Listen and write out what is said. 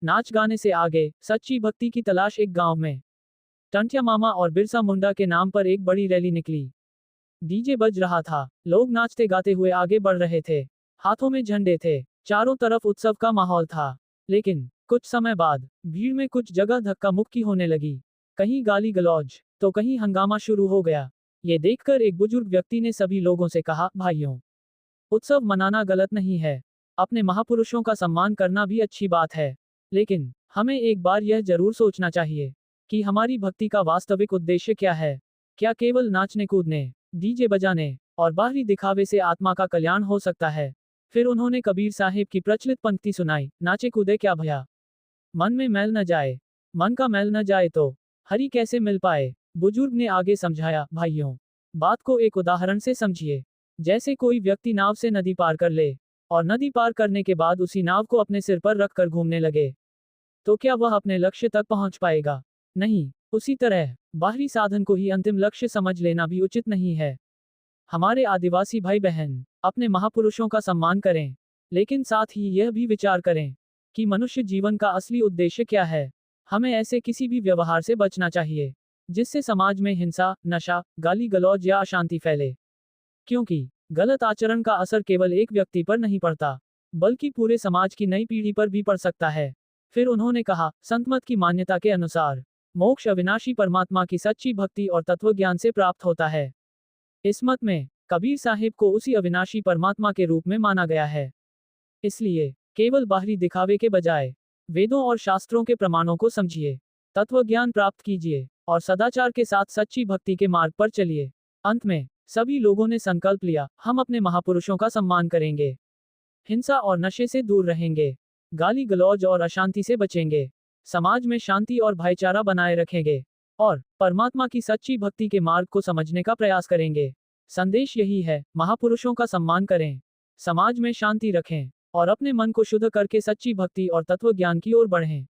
नाच गाने से आगे सच्ची भक्ति की तलाश। एक गांव में टंटिया मामा और बिरसा मुंडा के नाम पर एक बड़ी रैली निकली। डीजे बज रहा था, लोग नाचते गाते हुए आगे बढ़ रहे थे, हाथों में झंडे थे, चारों तरफ उत्सव का माहौल था। लेकिन कुछ समय बाद भीड़ में कुछ जगह धक्का मुक्की होने लगी, कहीं गाली गलौज तो कहीं हंगामा शुरू हो गया। ये देखकर एक बुजुर्ग व्यक्ति ने सभी लोगों से कहा, भाइयों, उत्सव मनाना गलत नहीं है, अपने महापुरुषों का सम्मान करना भी अच्छी बात है, लेकिन हमें एक बार यह जरूर सोचना चाहिए कि हमारी भक्ति का वास्तविक उद्देश्य क्या है। क्या केवल नाचने कूदने, डीजे बजाने और बाहरी दिखावे से आत्मा का कल्याण हो सकता है? फिर उन्होंने कबीर साहिब की प्रचलित पंक्ति सुनाई, नाचे कूदे क्या भया, मन में मैल न जाए, मन का मैल न जाए तो हरि कैसे मिल पाए। बुजुर्ग ने आगे समझाया, भाइयों, बात को एक उदाहरण से समझिए। जैसे कोई व्यक्ति नाव से नदी पार कर ले और नदी पार करने के बाद उसी नाव को अपने सिर पर रखकर घूमने लगे, तो क्या वह अपने लक्ष्य तक पहुंच पाएगा? नहीं। उसी तरह बाहरी साधन को ही अंतिम लक्ष्य समझ लेना भी उचित नहीं है। हमारे आदिवासी भाई बहन अपने महापुरुषों का सम्मान करें, लेकिन साथ ही यह भी विचार करें कि मनुष्य जीवन का असली उद्देश्य क्या है। हमें ऐसे किसी भी व्यवहार से बचना चाहिए जिससे समाज में हिंसा, नशा, गाली गलौज या अशांति फैले, क्योंकि गलत आचरण का असर केवल एक व्यक्ति पर नहीं पड़ता, बल्कि पूरे समाज की नई पीढ़ी पर भी पड़ सकता है। फिर उन्होंने कहा, संतमत की मान्यता के अनुसार मोक्ष अविनाशी परमात्मा की सच्ची भक्ति और तत्व ज्ञान से प्राप्त होता है। इस मत में कबीर साहिब को उसी अविनाशी परमात्मा के रूप में माना गया है। इसलिए केवल बाहरी दिखावे के बजाय वेदों और शास्त्रों के प्रमाणों को समझिए, तत्व ज्ञान प्राप्त कीजिए और सदाचार के साथ सच्ची भक्ति के मार्ग पर चलिए। अंत में सभी लोगों ने संकल्प लिया, हम अपने महापुरुषों का सम्मान करेंगे, हिंसा और नशे से दूर रहेंगे, गाली गलौज और अशांति से बचेंगे, समाज में शांति और भाईचारा बनाए रखेंगे और परमात्मा की सच्ची भक्ति के मार्ग को समझने का प्रयास करेंगे। संदेश यही है, महापुरुषों का सम्मान करें, समाज में शांति रखें और अपने मन को शुद्ध करके सच्ची भक्ति और तत्व ज्ञान की ओर बढ़ें।